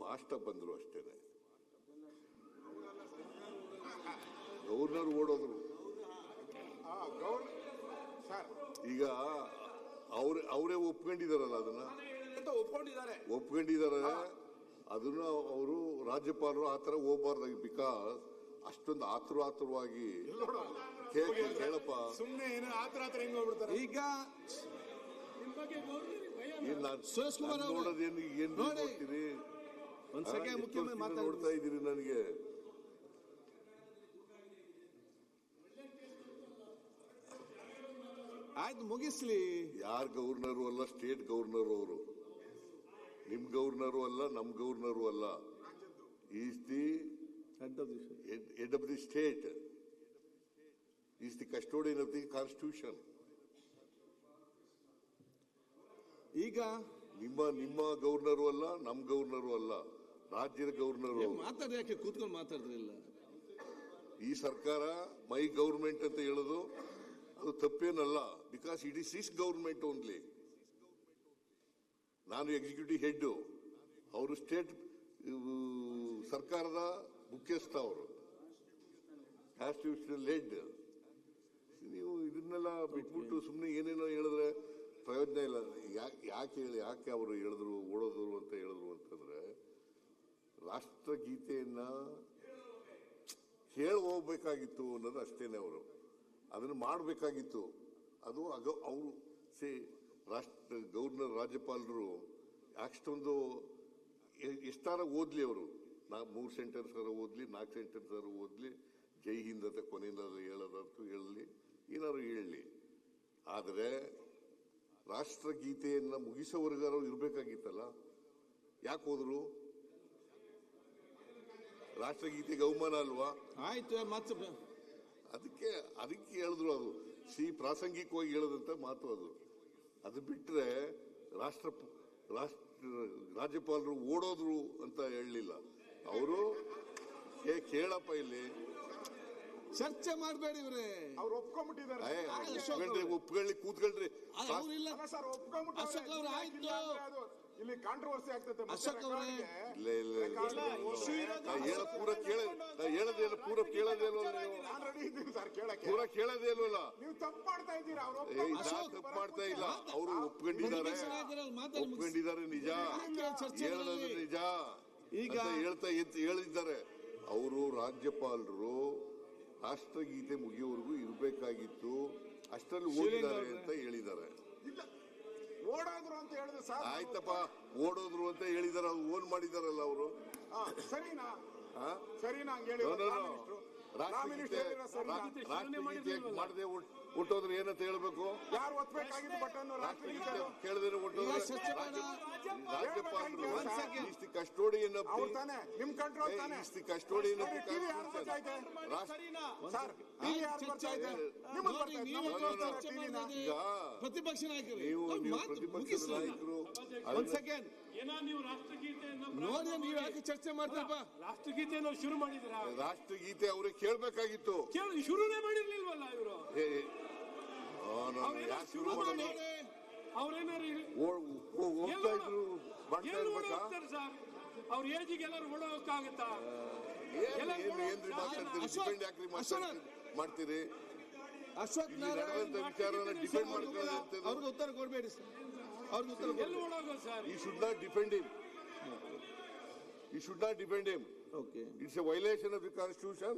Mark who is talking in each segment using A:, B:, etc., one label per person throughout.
A: Fast ಬಂದ್ರು ಅಷ್ಟೇನೆ. Governor ಓಡೋದ್ರು. ಈಗ ಅವರೇ ಒಪ್ಕೊಂಡಿದಾರಲ್ಲ, ಅದನ್ನ ಒಪ್ಕೊಂಡಿದ್ದಾರೆ. ಅದನ್ನ ಅವರು ರಾಜ್ಯಪಾಲರು ಆತರ ಹೋಗ್ಬಾರ್ದಾಗಿ, ಬಿಕಾಸ್ ಅಷ್ಟೊಂದು ಆತುರವಾಗಿ ಕೇಳಪ್ಪ.
B: ಸುಮ್ಮನೆ ಏನು ಆತರ ಹೆಂಗ್ ಹೋಗ್ಬಿಡ್ತಾರೆ. ಈಗ
A: ನೋಡೋದೇನು ಏನ್ ನೋಡ್ತೀರಿ? ನೋಡ್ತಾ ಇದ್ದೀರಿ ನನಗೆ.
B: ಆಯ್ತು, ಮುಗಿಸ್ಲಿ.
A: ಯಾರ್ ಗವರ್ನರು ಅಲ್ಲ, ಸ್ಟೇಟ್ ಗವರ್ನರ್ ಅವರು. ನಿಮ್ ಗವರ್ನರು ಅಲ್ಲ, ನಮ್ ಗವರ್ನರು ಅಲ್ಲ. Is the head of the state, is the custodian of the constitution.
B: ಈಗ
A: ನಿಮ್ಮ ಗವರ್ನರು ಅಲ್ಲ, ನಮ್ ಗವರ್ನರು ಅಲ್ಲ, ರಾಜ್ಯದ ಗವರ್ನರು.
B: ಮಾತಾಡಿ, ಯಾಕೆ ಕೂತ್ಕೊಂಡು ಮಾತಾಡಿದ್ರಿಲ್ಲ?
A: ಈ ಸರ್ಕಾರ ಮೈ ಗವರ್ಮೆಂಟ್ ಅಂತ ಹೇಳೋದು ಅದು ತಪ್ಪೇನಲ್ಲ, because it is his government only. ನಾನು ಎಕ್ಸಿಕ್ಯೂಟಿವ್ ಹೆಡ್, ಅವರು ಸ್ಟೇಟ್ ಸರ್ಕಾರದ ಮುಖ್ಯಸ್ಥ, ಅವರು ಕಾನ್ಸ್ಟಿಟ್ಯೂಷನಲ್ ಹೆಡ್. ನೀವು ಇದನ್ನೆಲ್ಲ ಬಿಟ್ಬಿಟ್ಟು ಸುಮ್ಮನೆ ಏನೇನೋ ಹೇಳಿದ್ರೆ ಪ್ರಯೋಜನ ಇಲ್ಲ. ಯಾಕೆ ಅವರು ಹೇಳಿದ್ರು, ಓಡೋದ್ರು ಅಂತ ಹೇಳಿದ್ರು ಅಂತಂದ್ರೆ, ರಾಷ್ಟ್ರಗೀತೆಯನ್ನ ಹೇಳಿ ಹೋಗ್ಬೇಕಾಗಿತ್ತು ಅನ್ನೋದು ಅಷ್ಟೇನೆ. ಅವರು ಅದನ್ನು ಮಾಡಬೇಕಾಗಿತ್ತು. ಅದು ಅವರು ಗವರ್ನರ್, ರಾಜ್ಯಪಾಲರು ಅಷ್ಟೊಂದು ಎಷ್ಟಾರ ಓದ್ಲಿ, ಅವರು 3 ಸೆಂಟೆನ್ಸ್ ಓದ್ಲಿ, 4 ಸೆಂಟೆನ್ಸ್ ಓದ್ಲಿ, ಜೈ ಹಿಂದ್ ಅಂತ ಕೊನೆಯಿಂದ ಹೇಳೋದಂತೂ ಹೇಳಲಿ, ಏನಾದ್ರು ಹೇಳಲಿ. ಆದರೆ ರಾಷ್ಟ್ರಗೀತೆಯನ್ನ ಮುಗಿಸೋವರೆಗಾರು ಇರ್ಬೇಕಾಗಿತ್ತಲ್ಲ. ಯಾಕೆ ಹೋದ್ರು? ರಾಷ್ಟ್ರಗೀತೆಗೆ ಅವಮಾನ ಅಲ್ವಾ?
B: ಆಯ್ತು,
A: ಅದಕ್ಕೆ ಹೇಳಿದ್ರು. ಅದು ಪ್ರಾಸಂಗಿಕವಾಗಿ ಹೇಳೋದಂತ ಮಾತು ಅದು. ಅದು ಬಿಟ್ರೆ ರಾಜ್ಯಪಾಲರು ಓಡೋದ್ರು ಅಂತ ಹೇಳಲಿಲ್ಲ ಅವರು. ಕೇಳಪ್ಪ, ಇಲ್ಲಿ
B: ಚರ್ಚೆ ಮಾಡಬೇಡಿ ಇವ್ರೆ.
C: ಅವ್ರು ಒಪ್ಕೊಂಡ್ಬಿಟ್ಟಿದ್ದಾರೆ.
A: ಒಪ್ಕೊಳ್ಳಿ, ಕೂತ್ಕೊಳ್ರಿ.
C: ಇಲ್ಲಿ ಕಾಂಟ್ರವರ್ಸಿ ಆಗ್ತದೆ.
A: ಪೂರ ಕೇಳೋದೇ ಇಲ್ವಲ್ಲ.
C: ನೀವು ತಪ್ಪು ಮಾಡ್ತಾ ಇದ್ದೀರಾ.
A: ತಪ್ಪು ಮಾಡ್ತಾ ಇಲ್ಲ. ಅವರು ಒಪ್ಕೊಂಡಿದ್ದಾರೆ ನಿಜ, ಹೇಳೋದು ನಿಜ ಈಗ ಹೇಳಿದ್ದಾರೆ. ಅವರು ರಾಜ್ಯಪಾಲರು ರಾಷ್ಟ್ರಗೀತೆ ಮುಗಿಯೋವರೆಗೂ ಇರಬೇಕಾಗಿತ್ತು, ಅಷ್ಟರಲ್ಲಿ ಓದಿದ್ದಾರೆ ಅಂತ ಹೇಳಿದ್ದಾರೆ.
C: ಓಡೋದ್ರು ಅಂತ ಹೇಳಿದ್ರೆ ಸರ್.
A: ಆಯ್ತಪ್ಪ, ಓಡೋದ್ರು ಅಂತ ಹೇಳಿದಾರೆ. ಅದು ಓನ್ ಮಾಡಿದಾರಲ್ಲ ಅವರು.
C: ಸರಿನಾ?
A: ರಾಷ್ಟ್ರಗೀತೆ ಮಾಡದೆ ಹುಟ್ಟೋದ್ರೆ ಏನಂತ ಹೇಳ್ಬೇಕು?
C: ಯಾರು ಒತ್ತಬೇಕಾಗಿತ್ತು ಬಟನ್?
A: ರಾಷ್ಟ್ರಗೀತೆ ಕೇಳದೇನೆ ಹುಟ್ಟೋದ್ರೆ ರಾಜ್ಯಪಾಲರು ಕಸ್ಟೋಡಿಯನ್ ಆಫ್
C: ನಿಮ್ ಕಂಟ್ರೋಲ್ ತಾನೆ.
A: ಕಸ್ಟೋಡಿಯನ್ ಆಫ್
B: ಪ್ರತಿಪಕ್ಷ ನಾಯಕರು,
A: ನೀವು ಪ್ರತಿಪಕ್ಷ ನಾಯಕರು
D: ನೀವು ರಾಷ್ಟ್ರಗೀತೆಯನ್ನು
B: ನೋಡಿ, ನೀವು ಯಾಕೆ ಚರ್ಚೆ ಮಾಡ್ತಾರಪ್ಪ?
D: ರಾಷ್ಟ್ರಗೀತೆಯನ್ನು ಶುರು ಮಾಡಿದ್ರ?
A: ರಾಷ್ಟ್ರಗೀತೆ ಅವರೇ ಕೇಳ್ಬೇಕಾಗಿತ್ತು.
D: ಶುರುನೇ ಮಾಡಿರ್ಲಿಲ್ವಲ್ಲ ಇವರು.
A: ಯಾಕೆ ಶುರು ಮಾಡಿ?
D: ಅವ್ರೇನಾರು ಸರ್, ಅವ್ರ ಏಜಿಗೆ ಎಲ್ಲರೂ ಓಡೋಕ್ಕಾಗತ್ತಾ?
A: ಮಾಡ್ತೀರಿ
B: ಅಶೋಕ್
A: ವಿಚಾರನ ಡಿಪೆಂಡ್ ಮಾಡ್ಕೊಳ್ಳಿ.
B: ಅವ್ರಿಗೆ ಉತ್ತರ ಕೊಡ್ಬೇಡಿ ಸರ್. ಅವ್ರಿಗೆ ಉತ್ತರ
A: ಸರ್. ಈ should not depend him. You should not defend him.
B: Okay.
A: It's a violation of the constitution.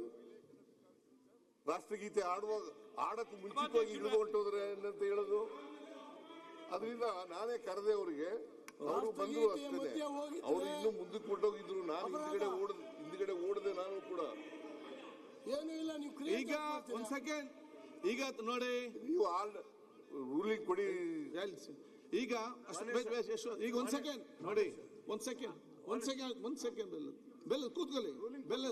A: ರಾಷ್ಟ್ರಗೀತೆ ಆಡಕ್ಕೂ ಮುಂಚಿತವಾಗಿ ಹಿಡಿದು ಹೊಂಟೋದ್ರೆ ಅಂತ ಹೇಳೋದು. ಅದರಿಂದ ನಾನೇ ಕರೆದೆ ಅವರಿಗೆ, ಅವರು ಬಂದ್ರು ಅಷ್ಟೇ. ಅವರು ಇನ್ನೂ ಮುಂದಕ್ಕೆ ಹೊಟ್ಟೋಗಿದ್ರು. ನಾನು ಹಿಂದ್ಗಡೆ ಓಡದೆ ನಾನು ಕೂಡ.
B: ಏನು ಇಲ್ಲ, ಈಗ ಒಂದ್ ಸೆಕೆಂಡ್. ಈಗ ನೋಡಿ,
A: ನೀವು ರೂಲಿಂಗ್ ಕೊಡಿ.
B: ಈಗ ಈಗ ಒಂದ್ ಸೆಕೆಂಡ್ ನೋಡಿ, ಒಂದ್ ಸೆಕೆಂಡ್ ಬೆಲ್ಲ ಕೂತ್ಕೊಳ್ಳಿ. ಬೆಲ್ಲ